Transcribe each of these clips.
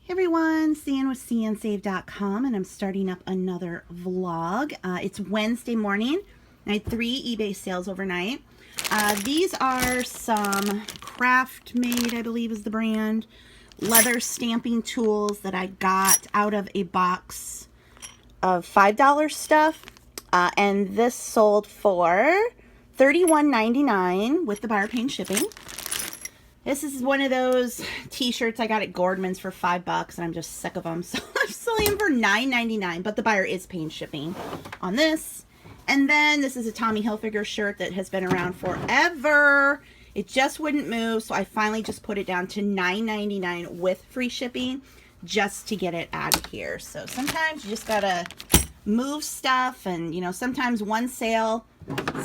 Hey everyone, Cian with ciansave.com, and I'm starting up another vlog. It's Wednesday morning. I had 3 eBay sales overnight. These are some Craft Made, I believe is the brand, leather stamping tools that I got out of a box of $5 stuff. And this sold for $31.99 with the buyer paying shipping. This is one of those t-shirts I got at Gordman's for $5 and I'm just sick of them. So I'm selling them for $9.99, but the buyer is paying shipping on this. And then this is a Tommy Hilfiger shirt that has been around forever. It just wouldn't move, so I finally just put it down to $9.99 with free shipping just to get it out of here. So sometimes you just gotta move stuff, and you know, sometimes one sale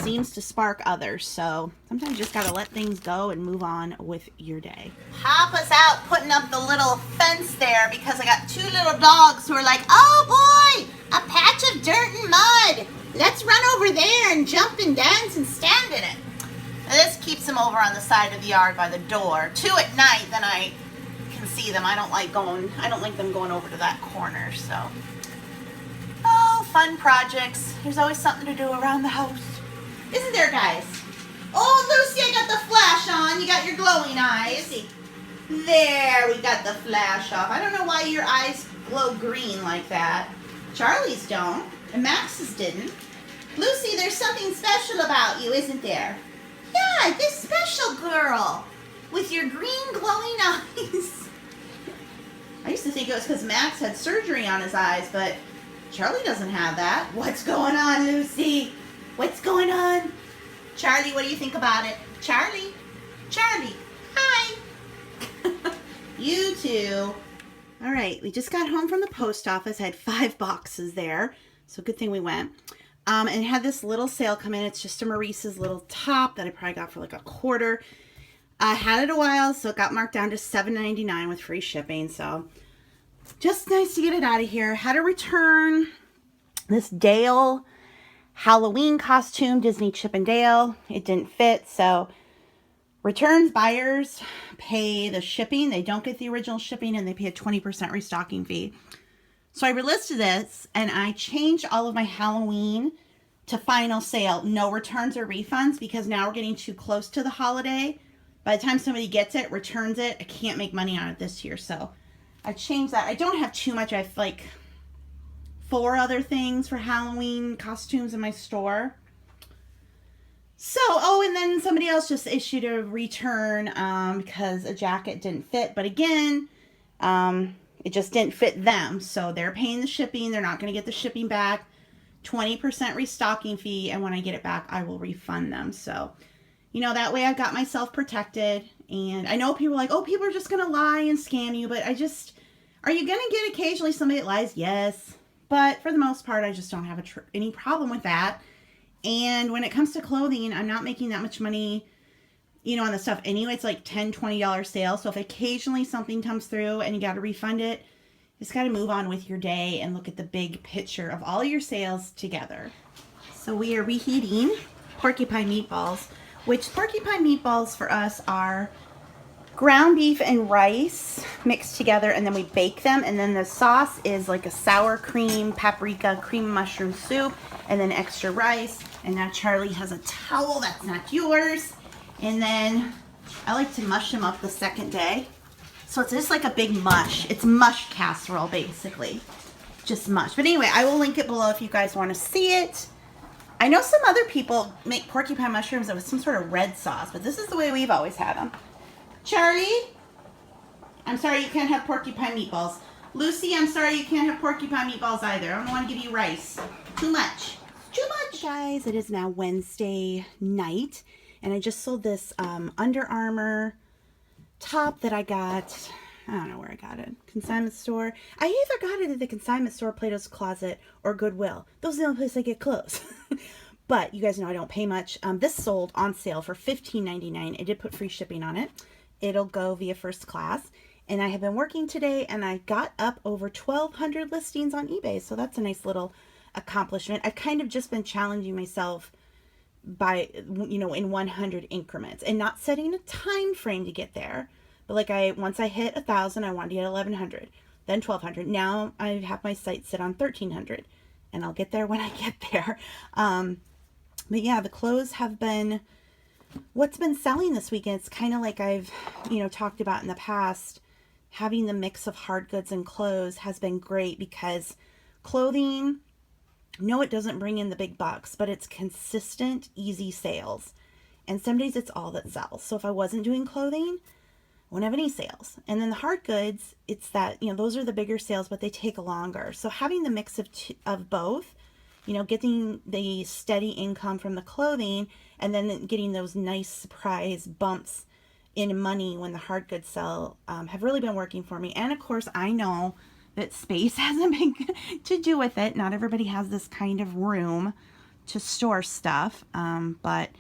seems to spark others, so sometimes you just gotta let things go and move on with your day. Papa's out putting up the little fence there because I got 2 little dogs who are like, oh boy, a patch of dirt and mud, let's run over there and jump and dance and stand in it. Now, this keeps them over on the side of the yard by the door. 2 at night, then I can see them. I don't like them going over to that corner. So fun projects. There's always something to do around the house. Isn't there, guys? Oh, Lucy, I got the flash on. You got your glowing eyes. Lucy. There, we got the flash off. I don't know why your eyes glow green like that. Charlie's don't, and Max's didn't. Lucy, there's something special about you, isn't there? Yeah, this special girl with your green glowing eyes. I used to think it was because Max had surgery on his eyes, but Charlie doesn't have that. What's going on, Lucy? What's going on? Charlie, what do you think about it? Charlie? Charlie, hi. You two. All right, we just got home from the post office. I had 5 boxes there, so good thing we went. And it had this little sale come in. It's just a Maurice's little top that I probably got for like $1.25. I had it a while, so it got marked down to $7.99 with free shipping, so just nice to get it out of here. Had to return this Dale Halloween costume, Disney Chip and Dale. It didn't fit, so returns, buyers pay the shipping. They don't get the original shipping, and they pay a 20% restocking fee. So I relisted this, and I changed all of my Halloween to final sale. No returns or refunds, because now we're getting too close to the holiday. By the time somebody gets it, returns it, I can't make money on it this year, so I changed that. I don't have too much. I have like 4 other things for Halloween costumes in my store. So, oh, and then somebody else just issued a return because a jacket didn't fit. But again, it just didn't fit them. So they're paying the shipping. They're not going to get the shipping back. 20% restocking fee. And when I get it back, I will refund them. So, you know, that way I've got myself protected. And I know people are like, oh, people are just going to lie and scam you. But are you going to get occasionally somebody that lies? Yes. But for the most part, I just don't have any problem with that. And when it comes to clothing, I'm not making that much money, you know, on the stuff anyway. It's like $10, $20 sale. So if occasionally something comes through and you got to refund it, you just got to move on with your day and look at the big picture of all your sales together. So we are reheating porcupine meatballs, which porcupine meatballs for us are ground beef and rice mixed together, and then we bake them, and then the sauce is like a sour cream, paprika, cream mushroom soup, and then extra rice. And now Charlie has a towel that's not yours. And then I like to mush them up the second day. So it's just like a big mush. It's mush casserole, basically. Just mush. But anyway, I will link it below if you guys want to see it. I know some other people make porcupine mushrooms with some sort of red sauce, but this is the way we've always had them. Charlie, I'm sorry you can't have porcupine meatballs. Lucy, I'm sorry you can't have porcupine meatballs either. I don't want to give you rice. Too much. Too much. Guys, it is now Wednesday night, and I just sold this Under Armour top that I got. I don't know where I got it. Consignment store. I either got it at the consignment store, Plato's Closet, or Goodwill. Those are the only places I get clothes. But you guys know I don't pay much. This sold on sale for $15.99. I did put free shipping on it. It'll go via first class. And I have been working today, and I got up over 1,200 listings on eBay. So that's a nice little accomplishment. I've kind of just been challenging myself by, you know, in 100 increments and not setting a time frame to get there. But like once I hit 1,000, I wanted to get 1,100. then 1,200. Now I have my sights set on 1,300, and I'll get there when I get there. But yeah, the clothes have been what's been selling this weekend. It's kind of like I've, talked about in the past. Having the mix of hard goods and clothes has been great because clothing, no, it doesn't bring in the big bucks, but it's consistent, easy sales. And some days it's all that sells. So if I wasn't doing clothing, I wouldn't have any sales. And then the hard goods, it's that, those are the bigger sales, but they take longer. So having the mix of both, getting the steady income from the clothing and then getting those nice surprise bumps in money when the hard goods sell have really been working for me. And of course, I know that space has a big to do with it. Not everybody has this kind of room to store stuff. But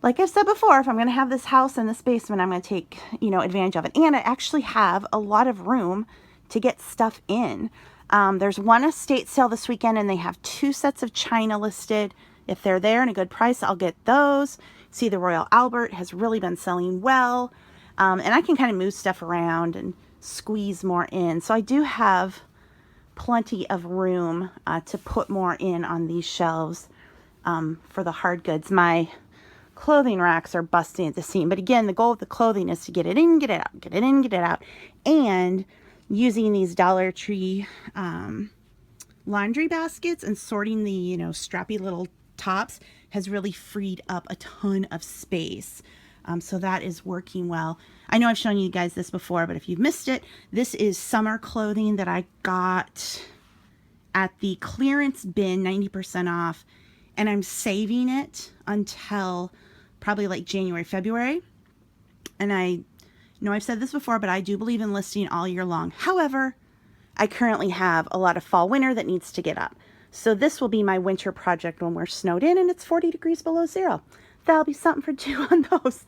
like I've said before, if I'm going to have this house in this basement, I'm going to take, advantage of it. And I actually have a lot of room to get stuff in. There's one estate sale this weekend, and they have 2 sets of china listed. If they're there and a good price, I'll get those. See, the Royal Albert has really been selling well. And I can kind of move stuff around and squeeze more in. So I do have plenty of room to put more in on these shelves for the hard goods. My clothing racks are busting at the seam. But again, the goal of the clothing is to get it in, get it out, get it in, get it out. And using these Dollar Tree laundry baskets and sorting the, strappy little tops has really freed up a ton of space. So that is working well. I know I've shown you guys this before, but if you've missed it, this is summer clothing that I got at the clearance bin, 90% off. And I'm saving it until probably like January, February. And I know I've said this before, but I do believe in listing all year long. However, I currently have a lot of fall winter that needs to get up. So this will be my winter project when we're snowed in and it's 40 degrees below zero. That'll be something for two on those.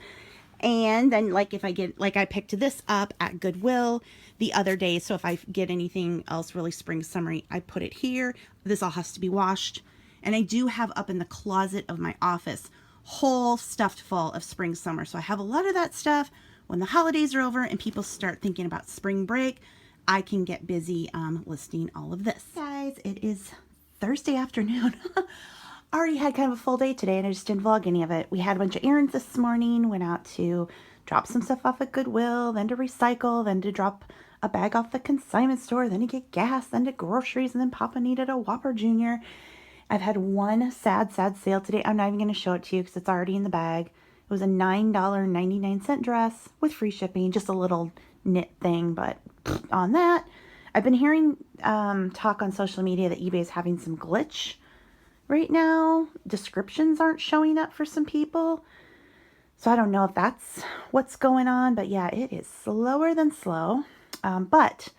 And then if I get, I picked this up at Goodwill the other day. So if I get anything else really spring, summery, I put it here. This all has to be washed. And I do have up in the closet of my office, whole stuffed full of spring, summer. So I have a lot of that stuff. When the holidays are over and people start thinking about spring break, I can get busy listing all of this. Guys, it is Thursday afternoon. Already had kind of a full day today and I just didn't vlog any of it. We had a bunch of errands this morning, went out to drop some stuff off at Goodwill, then to recycle, then to drop a bag off the consignment store, then to get gas, then to groceries, and then Papa needed a Whopper Jr. I've had one sad sale today. I'm not even going to show it to you because it's already in the bag. It was a $9.99 dress with free shipping, just a little knit thing, but on that, I've been hearing talk on social media that eBay is having some glitch right now. Descriptions aren't showing up for some people. So I don't know if that's what's going on, but yeah, it is slower than slow. But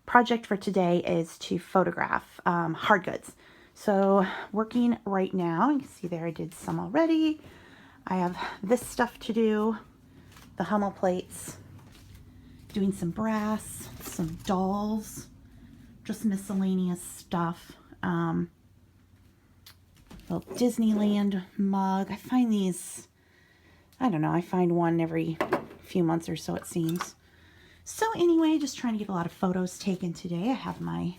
project for today is to photograph hard goods. So working right now, you can see there I did some already. I have this stuff to do, the Hummel plates, doing some brass, some dolls, just miscellaneous stuff. Little Disneyland mug. I find these, I don't know, I find one every few months or so it seems. So anyway, just trying to get a lot of photos taken today. I have my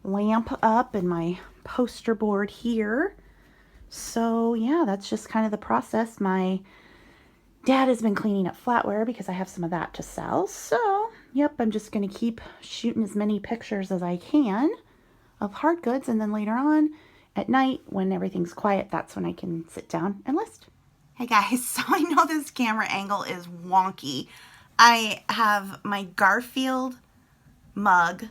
lamp up and my poster board here. So yeah, that's just kind of the process. My dad has been cleaning up flatware because I have some of that to sell. So yep, I'm just going to keep shooting as many pictures as I can of hard goods, and then later on at night when everything's quiet, that's when I can sit down and list. Hey guys, so I know this camera angle is wonky. I have my Garfield mug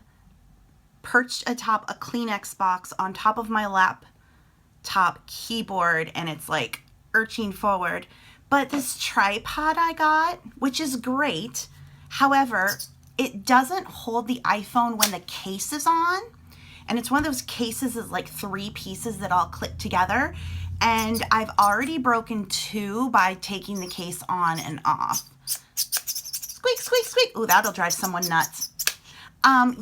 perched atop a Kleenex box on top of my laptop keyboard, and it's like arching forward. But this tripod I got, which is great, however, it doesn't hold the iPhone when the case is on. And it's one of those cases that's like 3 pieces that all click together. And I've already broken 2 by taking the case on and off. Squeak, squeak, squeak. Ooh, that'll drive someone nuts.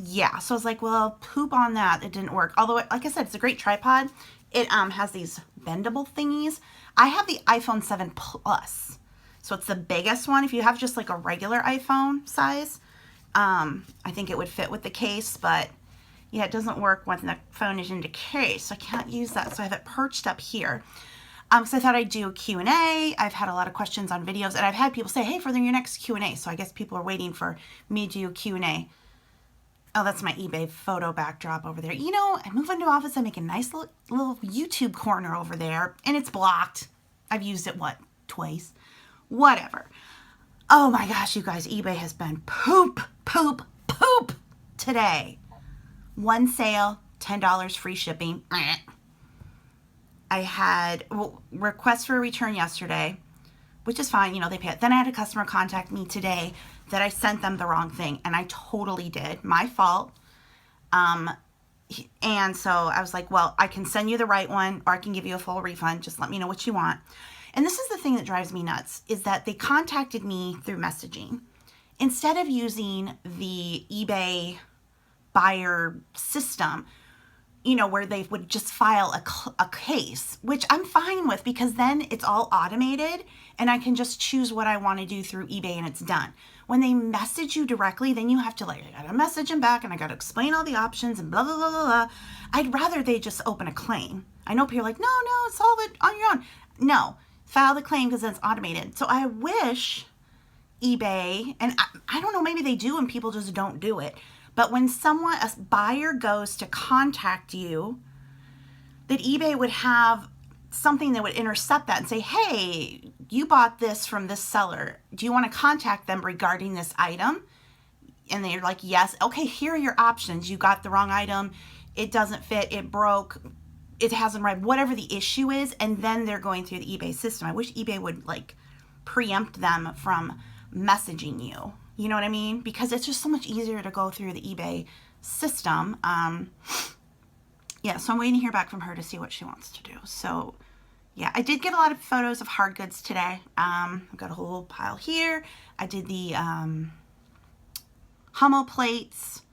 Yeah, so I was like, well, poop on that. It didn't work. Although, like I said, it's a great tripod. It has these bendable thingies. I have the iPhone 7 Plus. So it's the biggest one. If you have just like a regular iPhone size, I think it would fit with the case, but yeah, it doesn't work when the phone is in the case. So I can't use that. So I have it perched up here. So I thought I'd do a Q&A. I've had a lot of questions on videos, and I've had people say, hey, for your next Q&A. So I guess people are waiting for me to do Q&A. Oh, that's my eBay photo backdrop over there. You know, I move into office, I make a nice little YouTube corner over there, and it's blocked. I've used it, what, twice? Whatever. Oh my gosh, you guys, eBay has been poop today. One sale, $10 free shipping. I had requests for a return yesterday, which is fine, you know, they pay it. Then I had a customer contact me today that I sent them the wrong thing, and I totally did. My fault. And so I was like, well, I can send you the right one, or I can give you a full refund. Just let me know what you want. And this is the thing that drives me nuts, is that they contacted me through messaging. Instead of using the eBay buyer system, you know, where they would just file a case, which I'm fine with, because then it's all automated and I can just choose what I want to do through eBay and it's done. When they message you directly, then you have to, like, I gotta message them back and I gotta explain all the options and blah, blah, blah, blah, blah. I'd rather they just open a claim. I know people are like, no, solve it on your own. No, file the claim because then it's automated. So I wish eBay, and I don't know, maybe they do and people just don't do it. But when a buyer goes to contact you, that eBay would have something that would intercept that and say, hey, you bought this from this seller. Do you want to contact them regarding this item? And they're like, yes. Okay, here are your options. You got the wrong item. It doesn't fit. It broke. It hasn't arrived. Whatever the issue is. And then they're going through the eBay system. I wish eBay would, like, preempt them from messaging you. You know what I mean? Because it's just so much easier to go through the eBay system. Yeah, so I'm waiting to hear back from her to see what she wants to do. So, yeah, I did get a lot of photos of hard goods today. I've got a whole pile here. I did the Hummel plates,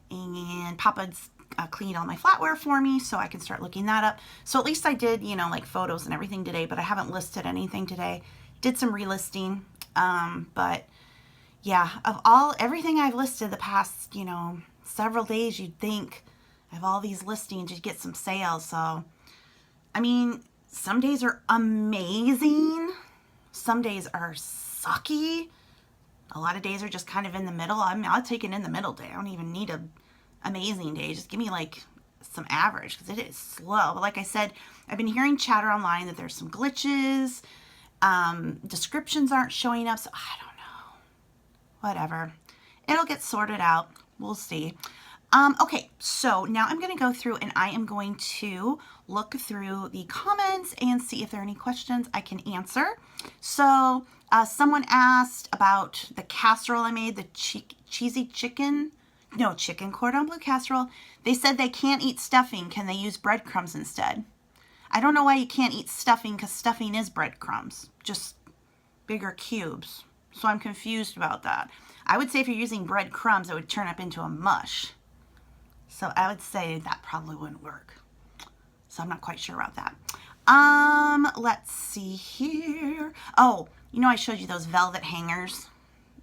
and Papa's cleaned all my flatware for me, so I can start looking that up. So at least I did, you know, like photos and everything today, but I haven't listed anything today. Did some relisting, but yeah, of everything I've listed the past, you know, several days, you'd think I have all these listings to get some sales. So, I mean, some days are amazing. Some days are sucky. A lot of days are just kind of in the middle. I mean, I'll take an in the middle day. I don't even need an amazing day. Just give me like some average, because it is slow. But like I said, I've been hearing chatter online that there's some glitches. Descriptions aren't showing up. So I don't know. Whatever. It'll get sorted out. We'll see. Okay, so now I'm going to go through and I am going to look through the comments and see if there are any questions I can answer. So someone asked about the casserole I made, the cheesy chicken cordon bleu casserole. They said they can't eat stuffing. Can they use breadcrumbs instead? I don't know why you can't eat stuffing, because stuffing is breadcrumbs, just bigger cubes. So I'm confused about that. I would say if you're using breadcrumbs, it would turn up into a mush. So I would say that probably wouldn't work. So I'm not quite sure about that. Let's see here. Oh, you know, I showed you those velvet hangers.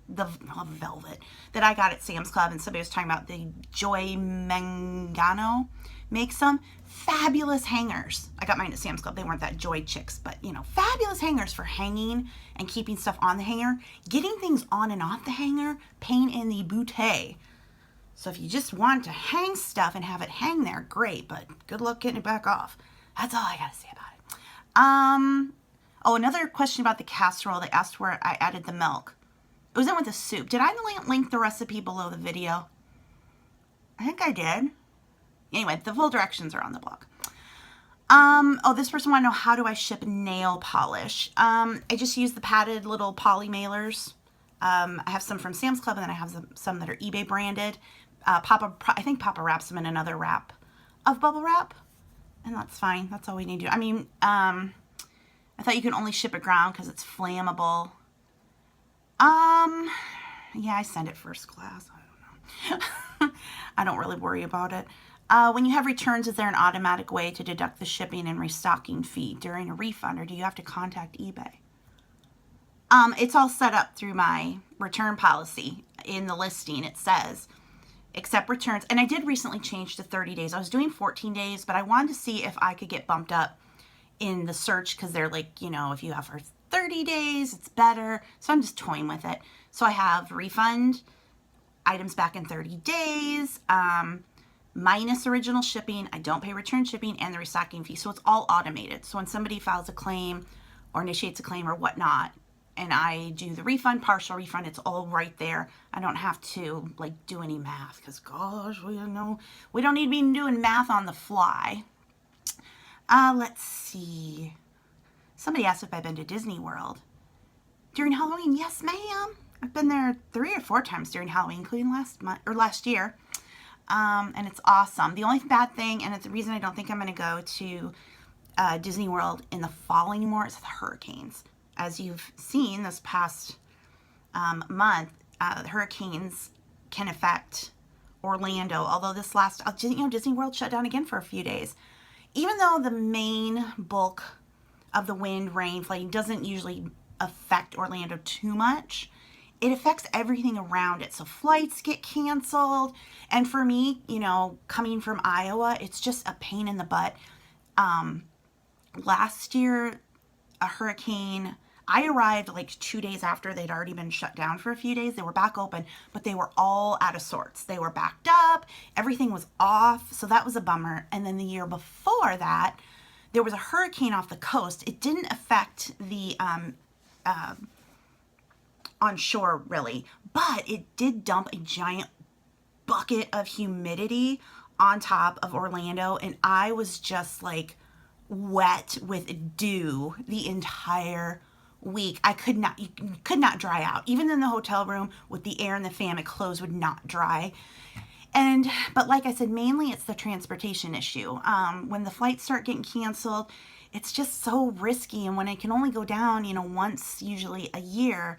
Velvet that I got at Sam's Club, and somebody was talking about the Joy Mangano makes them. Fabulous hangers. I got mine at Sam's Club. They weren't that Joy chicks, but you know, fabulous hangers for hanging and keeping stuff on the hanger. Getting things on and off the hanger, pain in the booty. So if you just want to hang stuff and have it hang there, great, but good luck getting it back off. That's all I gotta say about it. Oh, another question about the casserole. They asked where I added the milk. It was in with the soup. Did I link the recipe below the video? I think I did. Anyway, the full directions are on the blog. Oh, this person wanted to know, how do I ship nail polish? I just use the padded little poly mailers. I have some from Sam's Club, and then I have some that are eBay branded. I think Papa wraps them in another wrap of bubble wrap, and that's fine. That's all we need to do. I mean, I thought you can only ship it ground because it's flammable. Yeah, I send it first class. I don't know. I don't really worry about it. When you have returns, is there an automatic way to deduct the shipping and restocking fee during a refund, or do you have to contact eBay? It's all set up through my return policy. In the listing, it says accept returns. And I did recently change to 30 days. I was doing 14 days, but I wanted to see if I could get bumped up in the search because they're like, you know, if you have for 30 days, it's better. So I'm just toying with it. So I have refund, items back in 30 days, minus original shipping. I don't pay return shipping and the restocking fee. So it's all automated. So when somebody files a claim or initiates a claim or whatnot, and I do the refund, partial refund, it's all right there. I don't have to like do any math because gosh, we don't need to be doing math on the fly. Let's see. Somebody asked if I've been to Disney World during Halloween. Yes, ma'am. I've been there 3 or 4 times during Halloween, including last year. And it's awesome. The only bad thing, and it's the reason I don't think I'm going to go to Disney World in the fall anymore, is the hurricanes. As you've seen this past month, hurricanes can affect Orlando. Although this last, Disney World shut down again for a few days. Even though the main bulk of the wind, rain, flooding doesn't usually affect Orlando too much, it affects everything around it. So flights get canceled. And for me, coming from Iowa, it's just a pain in the butt. Last year, a hurricane, I arrived like 2 days after they'd already been shut down for a few days. They were back open, but they were all out of sorts. They were backed up. Everything was off. So that was a bummer. And then the year before that, there was a hurricane off the coast. It didn't affect the on shore really, but it did dump a giant bucket of humidity on top of Orlando. And I was just like wet with dew the entire week. You could not dry out. Even in the hotel room with the air and the fan, my clothes would not dry. But like I said, mainly it's the transportation issue. When the flights start getting canceled, it's just so risky. And when I can only go down, once usually a year,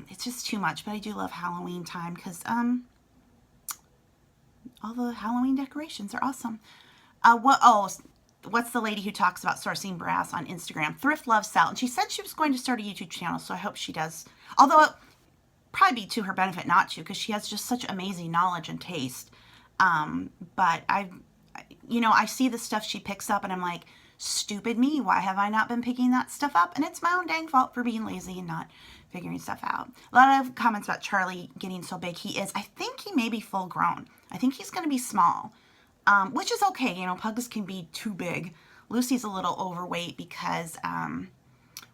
it's just too much. But I do love Halloween time because all the Halloween decorations are awesome. What's the lady who talks about sourcing brass on Instagram? Thrift Love Sal. And she said she was going to start a YouTube channel, so I hope she does. Although it probably be to her benefit not to, because she has just such amazing knowledge and taste. But I see the stuff she picks up and I'm like, stupid me, why have I not been picking that stuff up? And it's my own dang fault for being lazy and not figuring stuff out. A lot of comments about Charlie getting so big. I think he may be full grown. I think he's going to be small. Which is okay, pugs can be too big. Lucy's a little overweight because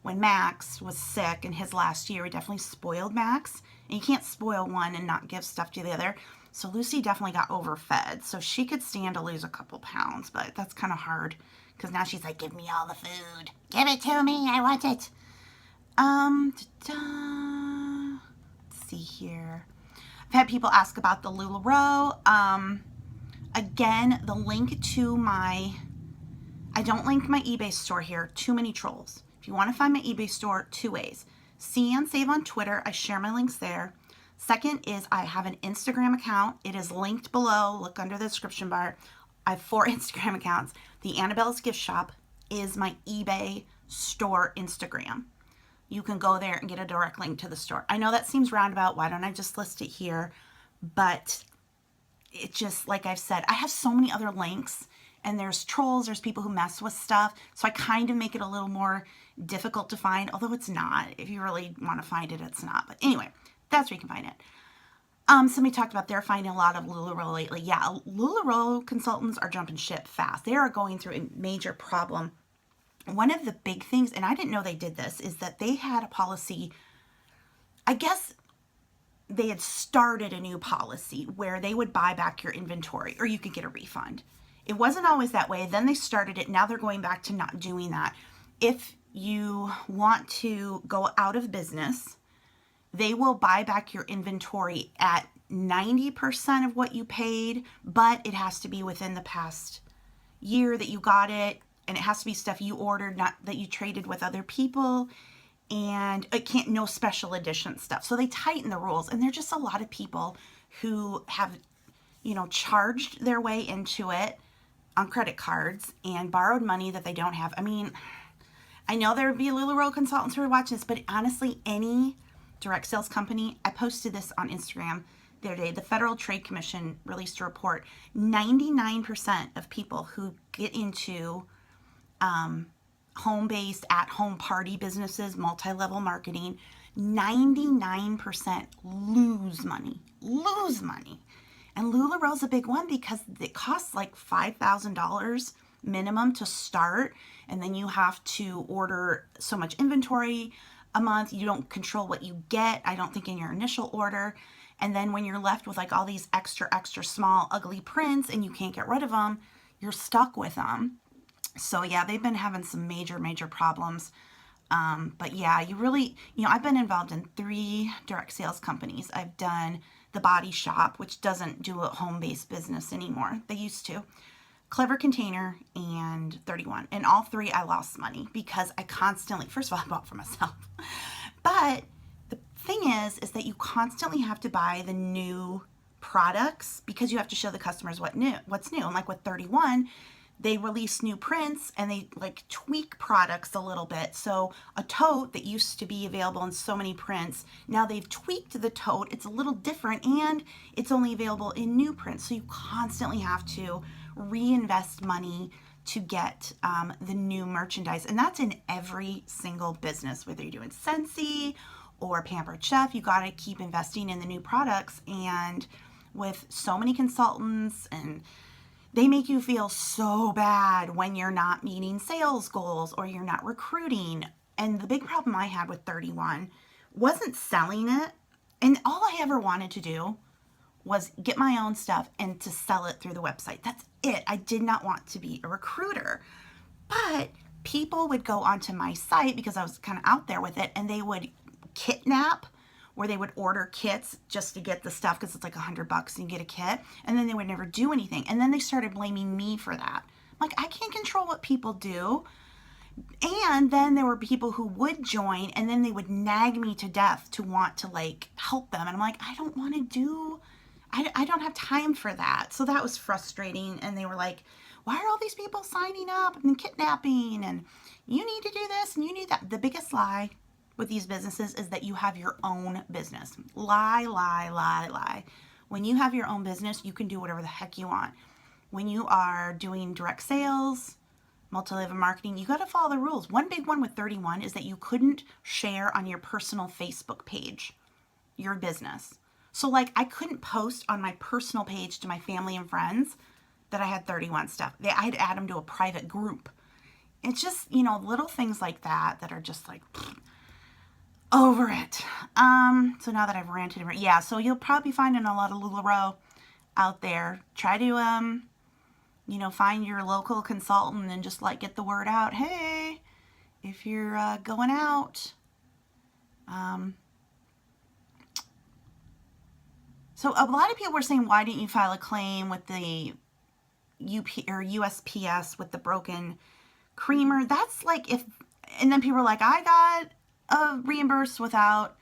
when Max was sick in his last year, we definitely spoiled Max. And you can't spoil one and not give stuff to the other. So Lucy definitely got overfed. So she could stand to lose a couple pounds, but that's kind of hard because now she's like, give me all the food. Give it to me, I want it. Let's see here. I've had people ask about the LuLaRoe. Again, the link to I don't link my eBay store here. Too many trolls. If you want to find my eBay store, 2 ways. See and Save on Twitter. I share my links there. Second is I have an Instagram account. It is linked below. Look under the description bar. I have 4 Instagram accounts. The Annabelle's Gift Shop is my eBay store Instagram. You can go there and get a direct link to the store. I know that seems roundabout. Why don't I just list it here? But it just, like I've said, I have so many other links, and there's trolls, there's people who mess with stuff, so I kind of make it a little more difficult to find, although it's not. If you really want to find it, it's not. But anyway, that's where you can find it. Somebody talked about they're finding a lot of LuLaRoe lately. Yeah, LuLaRoe consultants are jumping ship fast. They are going through a major problem. One of the big things, and I didn't know they did this, is that they had a policy, I guess they had started a new policy where they would buy back your inventory or you could get a refund. It wasn't always that way. Then they started it. Now they're going back to not doing that. If you want to go out of business, they will buy back your inventory at 90% of what you paid, but it has to be within the past year that you got it. And it has to be stuff you ordered, not that you traded with other people. And it can't, no special edition stuff. So they tighten the rules. And there are just a lot of people who have, charged their way into it on credit cards and borrowed money that they don't have. I mean, I know there would be LuLaRoe consultants who are watching this, but honestly, any direct sales company, I posted this on Instagram the other day. The Federal Trade Commission released a report. 99% of people who get into home-based, at-home party businesses, multi-level marketing, 99% lose money. And LuLaRoe's a big one because it costs like $5,000 minimum to start, and then you have to order so much inventory a month. You don't control what you get, I don't think, in your initial order. And then when you're left with like all these extra small ugly prints and you can't get rid of them, you're stuck with them. So yeah, they've been having some major problems. But yeah, you really, I've been involved in 3 direct sales companies. I've done The Body Shop, which doesn't do a home-based business anymore. They used to. Clever Container, and 31. And all 3 I lost money because I constantly, first of all, I bought for myself. But the thing is that you constantly have to buy the new products because you have to show the customers what's new. And like with 31, they release new prints and they like tweak products a little bit. So a tote that used to be available in so many prints, now they've tweaked the tote. It's a little different and it's only available in new prints. So you constantly have to reinvest money to get the new merchandise. And that's in every single business, whether you're doing Scentsy or Pampered Chef, you got to keep investing in the new products. And with so many consultants, and they make you feel so bad when you're not meeting sales goals or you're not recruiting. And the big problem I had with 31 wasn't selling it. And all I ever wanted to do was get my own stuff and to sell it through the website. That's it. I did not want to be a recruiter. But people would go onto my site because I was kind of out there with it, and they would kidnap, where they would order kits just to get the stuff because it's like $100 and you get a kit, and then they would never do anything. And then they started blaming me for that. I'm like, I can't control what people do. And then there were people who would join, and then they would nag me to death to want to like help them. And I'm like, I don't want to do, I don't have time for that. So that was frustrating. And they were like, why are all these people signing up and kidnapping? And you need to do this and you need that. The biggest lie with these businesses is that you have your own business. Lie. When you have your own business, you can do whatever the heck you want. When you are doing direct sales, multi-level marketing, you got to follow the rules. One big one with 31 is that you couldn't share on your personal Facebook page your business. So like I couldn't post on my personal page to my family and friends that I had 31 stuff. I had to add them to a private group. It's just, little things like that that are just like, over it. So now that I've ranted, yeah, so you'll probably be finding a lot of LuLaRoe out there. Try to, find your local consultant and just like get the word out. Hey, if you're going out, so a lot of people were saying, why didn't you file a claim with the USPS with the broken creamer? That's like and then people were like, I got reimbursed without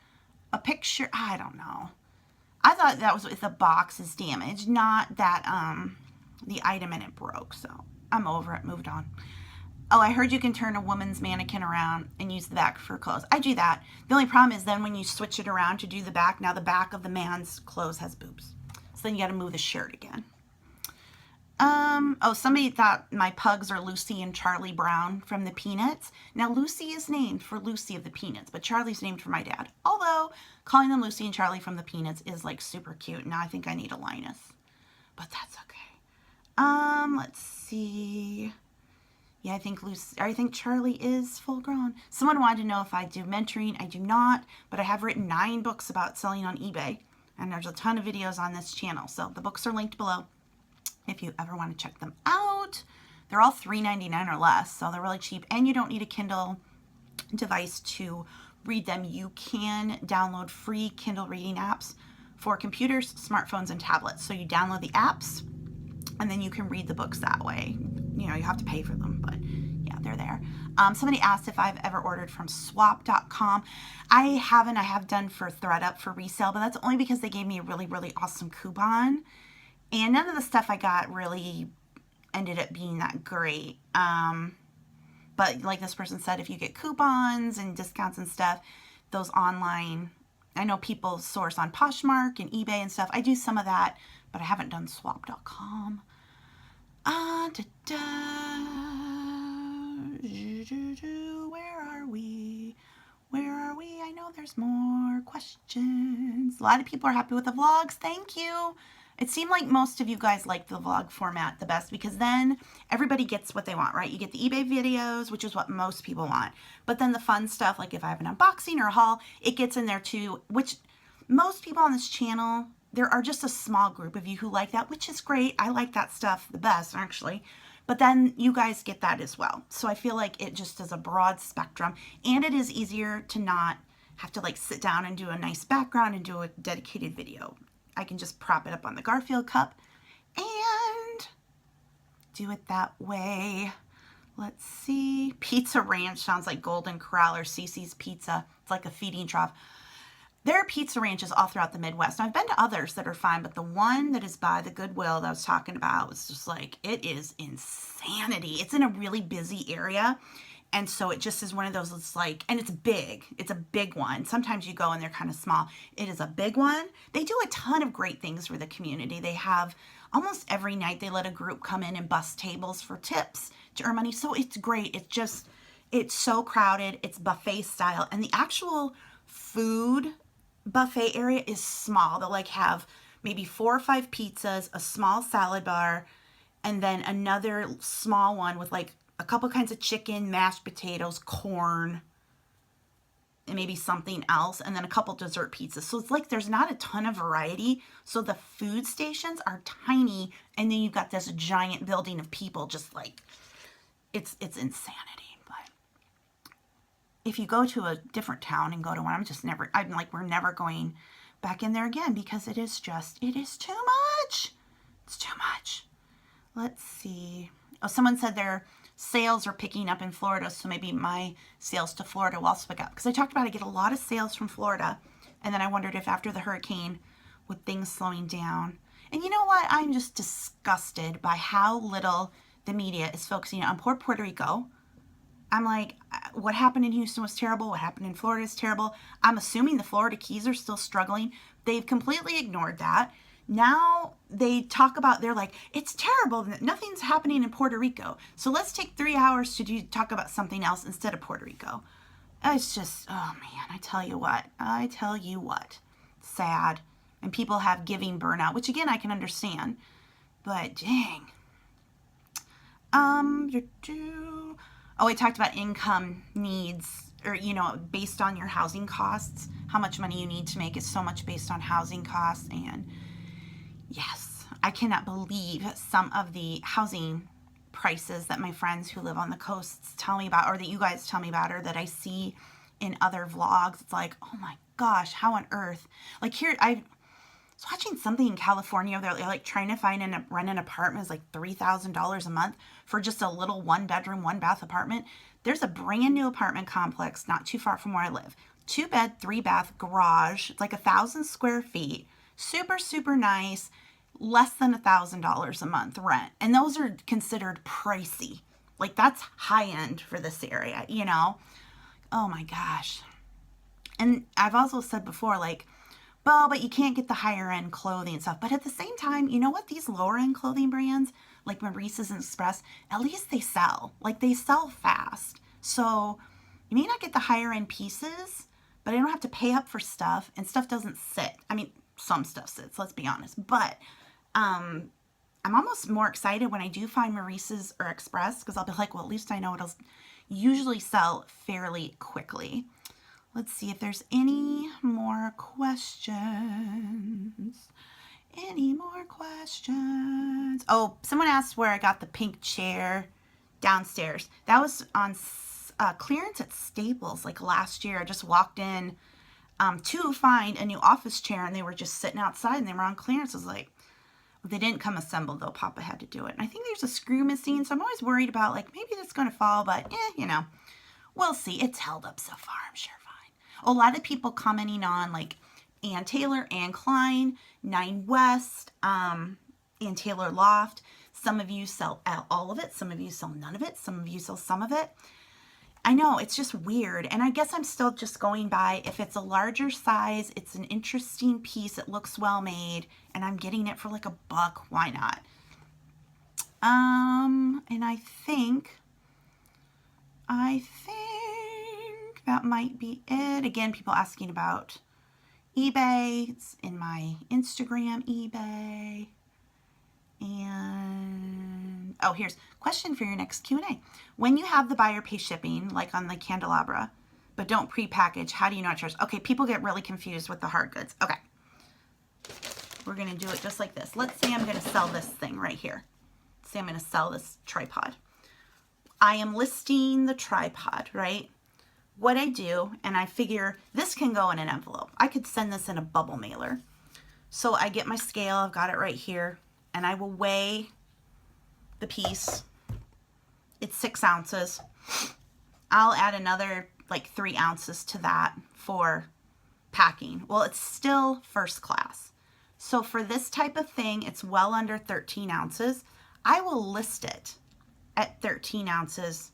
a picture. I don't know. I thought that was if the box is damaged, not that the item in it broke. So I'm over it, moved on. Oh, I heard you can turn a woman's mannequin around and use the back for clothes. I do that. The only problem is then when you switch it around to do the back, now the back of the man's clothes has boobs. So then you got to move the shirt again. Oh, somebody thought my pugs are Lucy and Charlie Brown from the Peanuts. Now, Lucy is named for Lucy of the Peanuts, but Charlie's named for my dad. Although, calling them Lucy and Charlie from the Peanuts is, like, super cute. Now I think I need a Linus. But that's okay. Let's see. Yeah, I think Charlie is full grown. Someone wanted to know if I do mentoring. I do not, but I have written 9 books about selling on eBay. And there's a ton of videos on this channel. So the books are linked below if you ever want to check them out. They're all $3.99 or less, so they're really cheap. And you don't need a Kindle device to read them. You can download free Kindle reading apps for computers, smartphones, and tablets. So you download the apps, and then you can read the books that way. You have to pay for them, but yeah, they're there. Somebody asked if I've ever ordered from swap.com. I haven't. I have done for ThreadUp for resale, but that's only because they gave me a really, really awesome coupon. And none of the stuff I got really ended up being that great. But But like this person said, if you get coupons and discounts and stuff, those online, I know people source on Poshmark and eBay and stuff. I do some of that, but I haven't done swap.com. Where are we? Where are we? I know there's more questions. A lot of people are happy with the vlogs. Thank you. It seemed like most of you guys like the vlog format the best because then everybody gets what they want, right? You get the eBay videos, which is what most people want. But then the fun stuff, like if I have an unboxing or a haul, it gets in there too, which most people on this channel, there are just a small group of you who like that, which is great. I like that stuff the best, actually. But then you guys get that as well. So I feel like it just is a broad spectrum, and it is easier to not have to like sit down and do a nice background and do a dedicated video. I can just prop it up on the Garfield cup and do it that way. Let's see. Pizza Ranch sounds like Golden Corral or Cece's Pizza. It's like a feeding trough. There are pizza ranches all throughout the Midwest. Now, I've been to others that are fine, but the one that is by the Goodwill that I was talking about was just like, it is insanity. It's in a really busy area. And so it just is one of those, it's like, and it's big. It's a big one. Sometimes you go and they're kind of small. It is a big one. They do a ton of great things for the community. They have almost every night they let a group come in and bus tables for tips to earn money. So it's great. It's just, it's so crowded. It's buffet style. And the actual food buffet area is small. They'll like have maybe 4 or 5 pizzas, a small salad bar, and then another small one with like a couple kinds of chicken, mashed potatoes, corn, and maybe something else, and then a couple dessert pizzas. So it's like there's not a ton of variety. So the food stations are tiny, and then you've got this giant building of people just like, it's insanity. But if you go to a different town and go to one, I'm like, we're never going back in there again because it is too much. It's too much. Let's see. Oh, someone said their sales are picking up in Florida, so maybe my sales to Florida will also pick up. Because I talked about I get a lot of sales from Florida, and then I wondered if after the hurricane, with things slowing down. And you know what? I'm just disgusted by how little the media is focusing on poor Puerto Rico. I'm like, what happened in Houston was terrible. What happened in Florida is terrible. I'm assuming the Florida Keys are still struggling. They've completely ignored that. Now they talk about, they're like, it's terrible. Nothing's happening in Puerto Rico. So let's take 3 hours to talk about something else instead of Puerto Rico. It's just, oh man, I tell you what, sad. And people have giving burnout, which again, I can understand, but dang. Oh, I talked about income needs, or, you know, based on your housing costs, how much money you need to make is so much based on housing costs. And yes, I cannot believe some of the housing prices that my friends who live on the coasts tell me about, or that you guys tell me about, or that I see in other vlogs. It's like, oh my gosh, how on earth? Like here, I was watching something in California. They're like trying to rent an apartment is like $3,000 a month for just a little 1-bedroom, 1-bath apartment. There's a brand new apartment complex not too far from where I live. 2-bed, 3-bath garage. It's like 1,000 square feet. Super, super nice. Less than $1,000 a month rent. And those are considered pricey. Like that's high end for this area, you know? Oh my gosh. And I've also said before, like, well, but you can't get the higher end clothing and stuff. But at the same time, you know what? These lower end clothing brands, like Maurice's and Express, at least they sell. Like they sell fast. So you may not get the higher end pieces, but I don't have to pay up for stuff, and stuff doesn't sit. I mean, some stuff sits, let's be honest. But I'm almost more excited when I do find Maurice's or Express, because I'll be like, well, at least I know it'll usually sell fairly quickly. Let's see if there's any more questions. Any more questions? Oh, someone asked where I got the pink chair downstairs. That was on clearance at Staples like last year. I just walked in to find a new office chair, and they were just sitting outside and they were on clearance. I was like, well, they didn't come assembled though. Papa had to do it. And I think there's a screw missing, so I'm always worried about like maybe that's going to fall, but you know, we'll see. It's held up so far, I'm sure fine. A lot of people commenting on like Ann Taylor, Ann Klein, Nine West, Ann Taylor Loft. Some of you sell all of it. Some of you sell none of it. Some of you sell some of it. I know, it's just weird. And I guess I'm still just going by if it's a larger size, it's an interesting piece, it looks well made, and I'm getting it for like $1, why not? And I think that might be it. Again, people asking about eBay. It's in my Instagram eBay. And oh, here's question for your next Q&A. When you have the buyer pay shipping, like on the candelabra, but don't pre-package, how do you not charge? Okay, people get really confused with the hard goods. Okay, we're gonna do it just like this. Let's say I'm gonna sell this thing right here. Say I'm gonna sell this tripod. I am listing the tripod, right? What I do, and I figure this can go in an envelope. I could send this in a bubble mailer. So I get my scale, I've got it right here, and I will weigh the piece. It's 6 ounces. I'll add another like 3 ounces to that for packing. Well, it's still first class. So for this type of thing, it's well under 13 ounces. I will list it at 13 ounces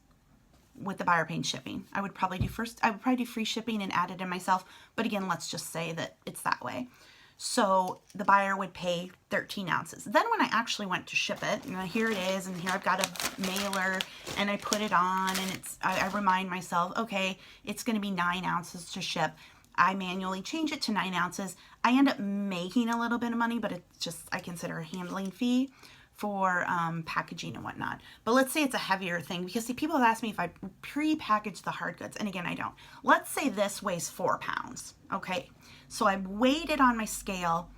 with the buyer paying shipping. I would probably do free shipping and add it in myself. But again, let's just say that it's that way. So the buyer would pay 13 ounces. Then when I actually went to ship it, and here it is, and here I've got a mailer, and I put it on, and I remind myself, okay, it's going to be 9 ounces to ship. I manually change it to 9 ounces. I end up making a little bit of money, but it's just, I consider a handling fee for packaging and whatnot. But let's say it's a heavier thing, because see, people have asked me if I pre-package the hard goods, and again, I don't. Let's say this weighs 4 pounds, okay? So I weighed it on my scale.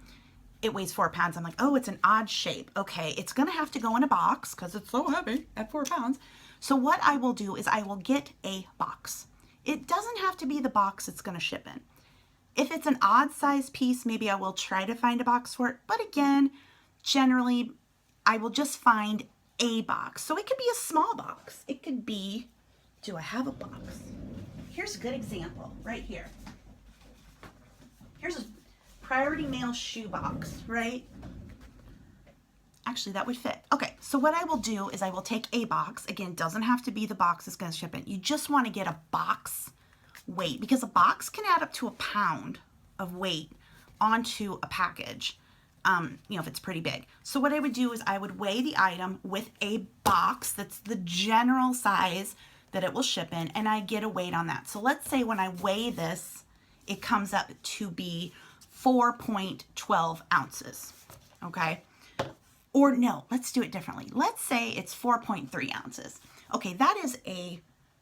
It weighs 4 pounds. I'm like, oh, it's an odd shape. Okay, it's gonna have to go in a box because it's so heavy at 4 pounds. So what I will do is I will get a box. It doesn't have to be the box it's gonna ship in. If it's an odd size piece, maybe I will try to find a box for it. But again, generally, I will just find a box. So it could be a small box. It could be, do I have a box? Here's a good example right here. Here's a Priority Mail shoe box, right? Actually, that would fit. Okay, so what I will do is I will take a box. Again, doesn't have to be the box that's going to ship it. You just want to get a box weight, because a box can add up to 1 pound of weight onto a package, if it's pretty big. So what I would do is I would weigh the item with a box that's the general size that it will ship in, and I get a weight on that. So let's say when I weigh this, it comes up to be 4.12 ounces, okay? Or no, let's do it differently. Let's say it's 4.3 ounces. Okay, that is a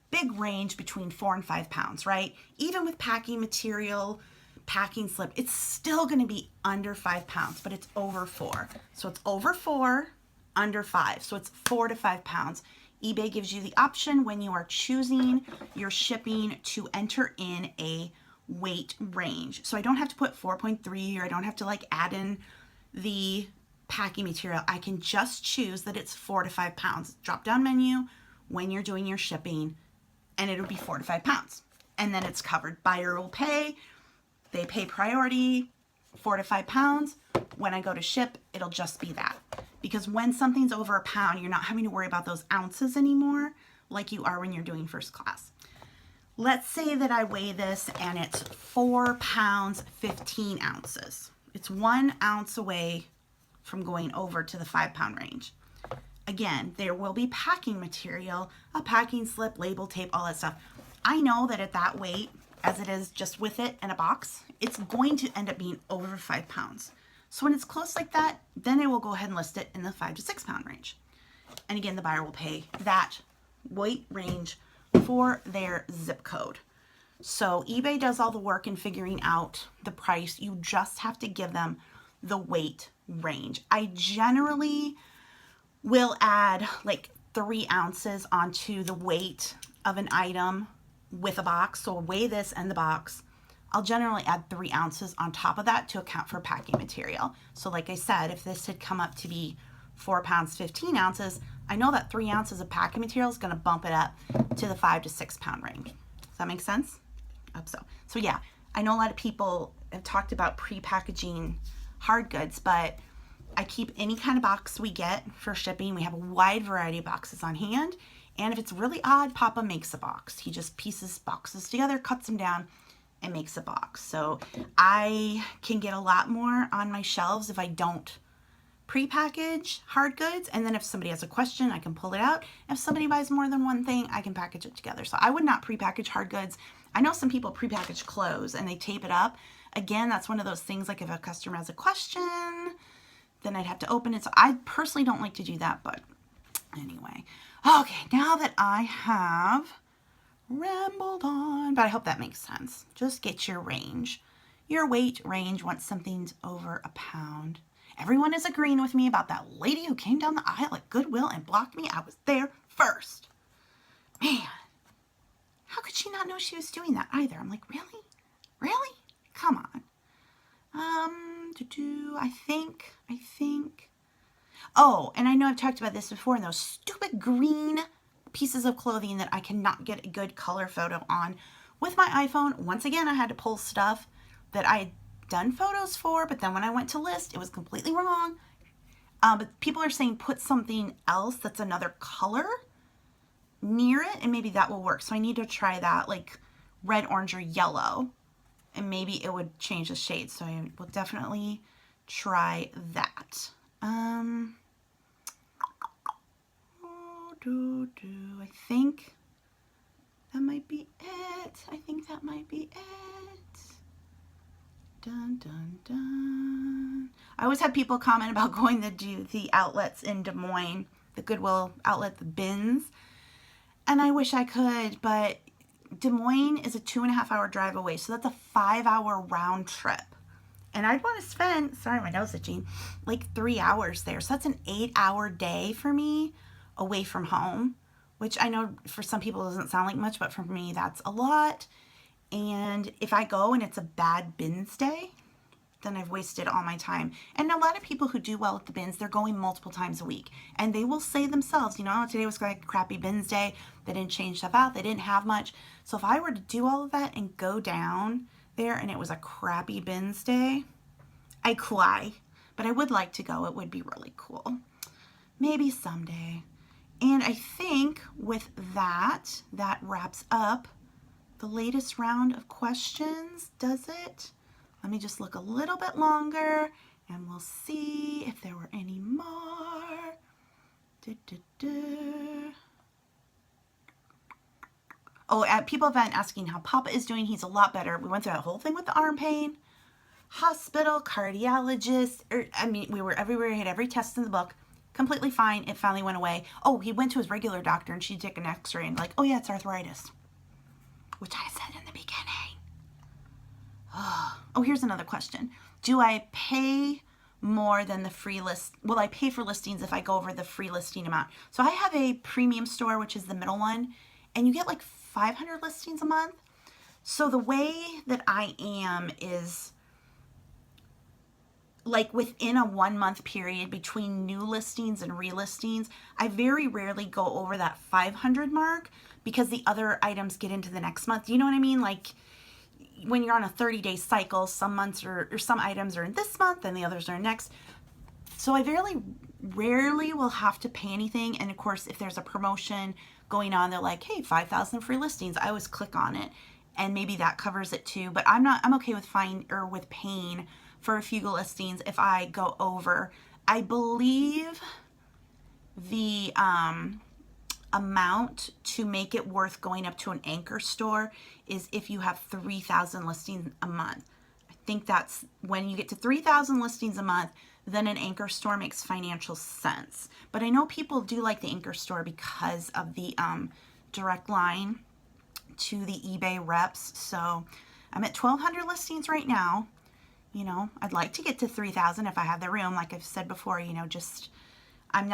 big range between 4 and 5 pounds, right? Even with packing material, packing slip, it's still gonna be under 5 pounds, but it's over 4. So it's over 4, under 5. So it's 4 to 5 pounds. eBay gives you the option when you are choosing your shipping to enter in a weight range. So I don't have to put 4.3, or I don't have to like add in the packing material. I can just choose that it's 4 to 5 pounds. Drop down menu when you're doing your shipping, and it'll be 4 to 5 pounds. And then it's covered. Buyer will pay. They pay priority, 4 to 5 pounds. When I go to ship, it'll just be that. Because when something's over 1 pound, you're not having to worry about those ounces anymore like you are when you're doing first class. Let's say that I weigh this and it's 4 pounds, 15 ounces. It's 1 ounce away from going over to the 5 pound range. Again, there will be packing material, a packing slip, label tape, all that stuff. I know that at that weight, as it is just with it in a box, it's going to end up being over 5 pounds. So when it's close like that, then I will go ahead and list it in the 5 to 6 pound range. And again, the buyer will pay that weight range for their zip code. So eBay does all the work in figuring out the price. You just have to give them the weight range. I generally will add like 3 ounces onto the weight of an item with a box. So I'll weigh this and the box. I'll generally add 3 ounces on top of that to account for packing material. So like I said, if this had come up to be 4 pounds, 15 ounces, I know that 3 ounces of packing material is going to bump it up to the 5 to 6 pound range. Does that make sense? I hope so. So yeah, I know a lot of people have talked about pre-packaging hard goods, but I keep any kind of box we get for shipping. We have a wide variety of boxes on hand, And if it's really odd, Papa makes a box. He just pieces boxes together, cuts them down, and makes a box. So I can get a lot more on my shelves if I don't pre-package hard goods, and then if somebody has a question, I can pull it out. If somebody buys more than one thing, I can package it together. So I would not pre-package hard goods. I know some people pre-package clothes and they tape it up. Again, that's one of those things, like if a customer has a question, then I'd have to open it. So I personally don't like to do that, but anyway. Okay, now that I have rambled on, but I hope that makes sense. Just get your range. Your weight range once something's over a pound. Everyone is agreeing with me about that lady who came down the aisle at Goodwill and blocked me. I was there first. Man, how could she not know she was doing that either? I'm like, really? Really? Come on. I think. Oh, and I know I've talked about this before, and those stupid green pieces of clothing that I cannot get a good color photo on. With my iPhone, once again, I had to pull stuff that I had done photos for, but then when I went to list, it was completely wrong. But people are saying put something else that's another color near it, and maybe that will work. So I need to try that, like red, orange, or yellow, and maybe it would change the shade. So I will definitely try that. I think that might be it. Dun, dun, dun. I always have people comment about going to do the outlets in Des Moines, the Goodwill outlet, the bins. And I wish I could, but Des Moines is a 2.5 hour drive away. So that's a 5-hour round trip. And I'd want to spend, sorry, my nose itching, like 3 hours there. So that's an 8-hour day for me away from home, which I know for some people doesn't sound like much, but for me, that's a lot. And if I go and it's a bad bins day, then I've wasted all my time. And a lot of people who do well at the bins, they're going multiple times a week. And they will say themselves, you know, today was like a crappy bins day. They didn't change stuff out. They didn't have much. So if I were to do all of that and go down there and it was a crappy bins day, I'd cry. But I would like to go. It would be really cool. Maybe someday. And I think with that, that wraps up the latest round of questions, does it? Let me just look a little bit longer and we'll see if there were any more. Oh, people have been asking how Papa is doing. He's a lot better. We went through that whole thing with the arm pain. Hospital, cardiologist, we were everywhere. He had every test in the book. Completely fine. It finally went away. Oh, he went to his regular doctor and she took an x-ray and like, oh yeah, it's arthritis. Which I said in the beginning. Oh, here's another question. Do I pay more than the free list? Will I pay for listings if I go over the free listing amount? So I have a premium store, which is the middle one, and you get like 500 listings a month. So the way that I am is like within a 1 month period between new listings and relistings, I very rarely go over that 500 mark because the other items get into the next month. You know what I mean? Like when you're on a 30-day cycle, some months or some items are in this month and the others are next. So I very rarely will have to pay anything. And of course, if there's a promotion going on, they're like, hey, 5,000 free listings. I always click on it and maybe that covers it too. But I'm okay with paying for a few listings if I go over. I believe the amount to make it worth going up to an anchor store is if you have 3,000 listings a month. I think that's when you get to 3,000 listings a month, then an anchor store makes financial sense. But I know people do like the anchor store because of the direct line to the eBay reps. So I'm at 1,200 listings right now. You know, I'd like to get to 3,000 if I have the room. Like I've said before, you know, I'm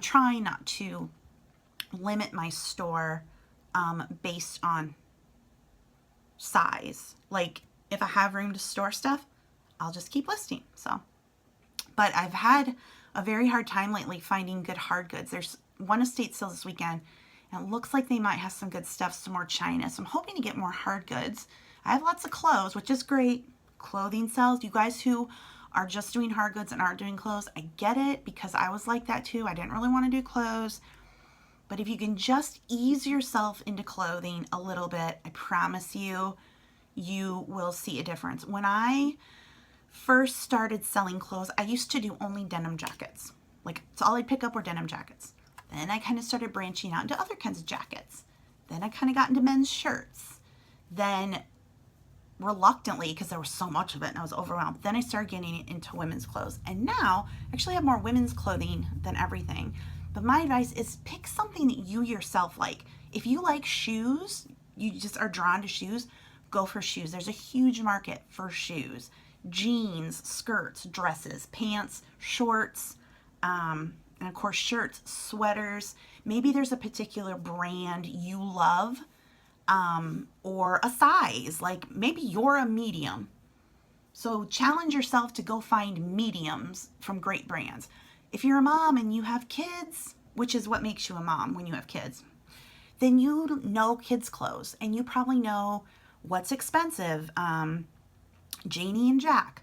trying not to limit my store based on size. Like if I have room to store stuff, I'll just keep listing. So, but I've had a very hard time lately finding good hard goods. There's one estate sale this weekend and it looks like they might have some good stuff, some more China. So I'm hoping to get more hard goods. I have lots of clothes, which is great. Clothing sales. You guys who are just doing hard goods and aren't doing clothes, I get it because I was like that too. I didn't really want to do clothes. But if you can just ease yourself into clothing a little bit, I promise you, you will see a difference. When I first started selling clothes, I used to do only denim jackets. Like, it's all I'd pick up were denim jackets. Then I kind of started branching out into other kinds of jackets. Then I kind of got into men's shirts. Then reluctantly, because there was so much of it and I was overwhelmed, then I started getting into women's clothes. And now I actually have more women's clothing than everything. But my advice is pick something that you yourself like. If you like shoes, you just are drawn to shoes, go for shoes. There's a huge market for shoes. Jeans, skirts, dresses, pants, shorts, and of course shirts, sweaters. Maybe there's a particular brand you love, or a size, like maybe you're a medium. So challenge yourself to go find mediums from great brands. If you're a mom and you have kids, which is what makes you a mom when you have kids, then you know kids' clothes and you probably know what's expensive. Janie and Jack,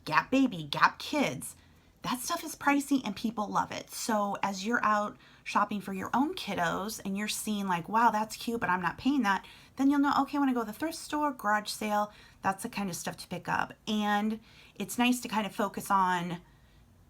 Gap Baby, Gap Kids. That stuff is pricey and people love it. So as you're out shopping for your own kiddos and you're seeing like, wow, that's cute, but I'm not paying that, then you'll know, okay, when I go to the thrift store, garage sale, that's the kind of stuff to pick up. And it's nice to kind of focus on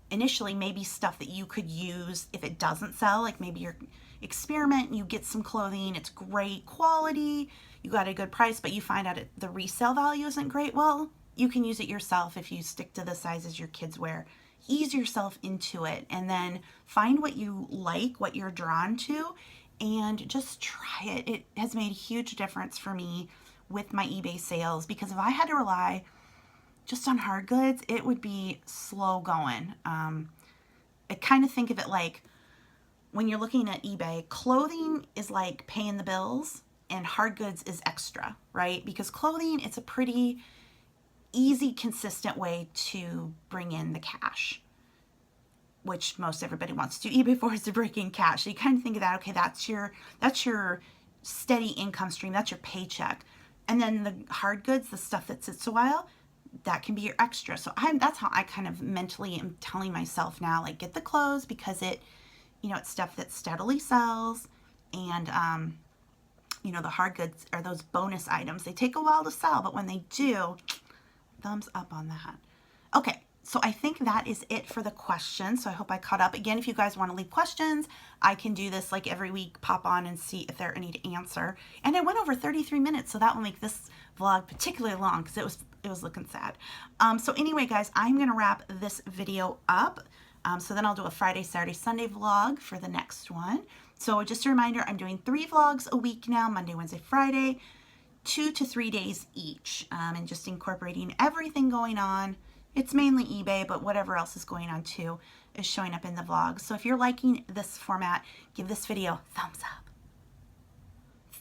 initially maybe stuff that you could use if it doesn't sell, like maybe you're experiment and you get some clothing, it's great quality, you got a good price, but you find out the resale value isn't great. Well, you can use it yourself if you stick to the sizes your kids wear. Ease yourself into it and then find what you like, what you're drawn to, and just try it. It has made a huge difference for me with my eBay sales, because if I had to rely just on hard goods, it would be slow going. I kind of think of it like when you're looking at eBay, clothing is like paying the bills and hard goods is extra, right? Because clothing, it's a pretty easy, consistent way to bring in the cash, which most everybody wants to do eBay for, is to bring in cash. So you kind of think of that, okay, that's your steady income stream, that's your paycheck. And then the hard goods, the stuff that sits a while, that can be your extra. So that's how I kind of mentally am telling myself now, like, get the clothes because it, it's stuff that steadily sells. And, the hard goods are those bonus items. They take a while to sell, but when they do, thumbs up on that. Okay, so I think that is it for the questions. So I hope I caught up. Again, if you guys want to leave questions, I can do this like every week, pop on and see if there are any to answer. And I went over 33 minutes, so that will make this vlog particularly long because it was looking sad. So anyway, guys, I'm going to wrap this video up. So then I'll do a Friday, Saturday, Sunday vlog for the next one. So just a reminder, I'm doing 3 vlogs a week now, Monday, Wednesday, Friday, 2 to 3 days each, and just incorporating everything going on. It's mainly eBay, but whatever else is going on too is showing up in the vlogs. So if you're liking this format, give this video a thumbs up.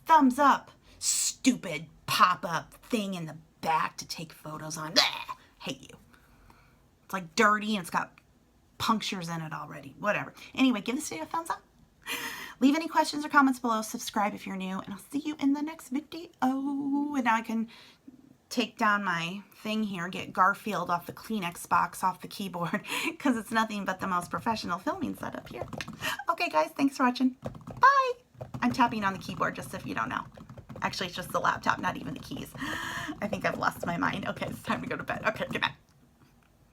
Thumbs up, stupid pop-up thing in the back to take photos on. Bleh, hate you. It's like dirty and it's got punctures in it already. Whatever. Anyway, give this video a thumbs up. Leave any questions or comments below. Subscribe if you're new, and I'll see you in the next video. And now I can take down my thing here, get Garfield off the Kleenex box off the keyboard, because it's nothing but the most professional filming setup here. Okay, guys, thanks for watching. Bye. I'm tapping on the keyboard, just if you don't know. Actually, it's just the laptop, not even the keys. I think I've lost my mind. Okay, it's time to go to bed. Okay, good night.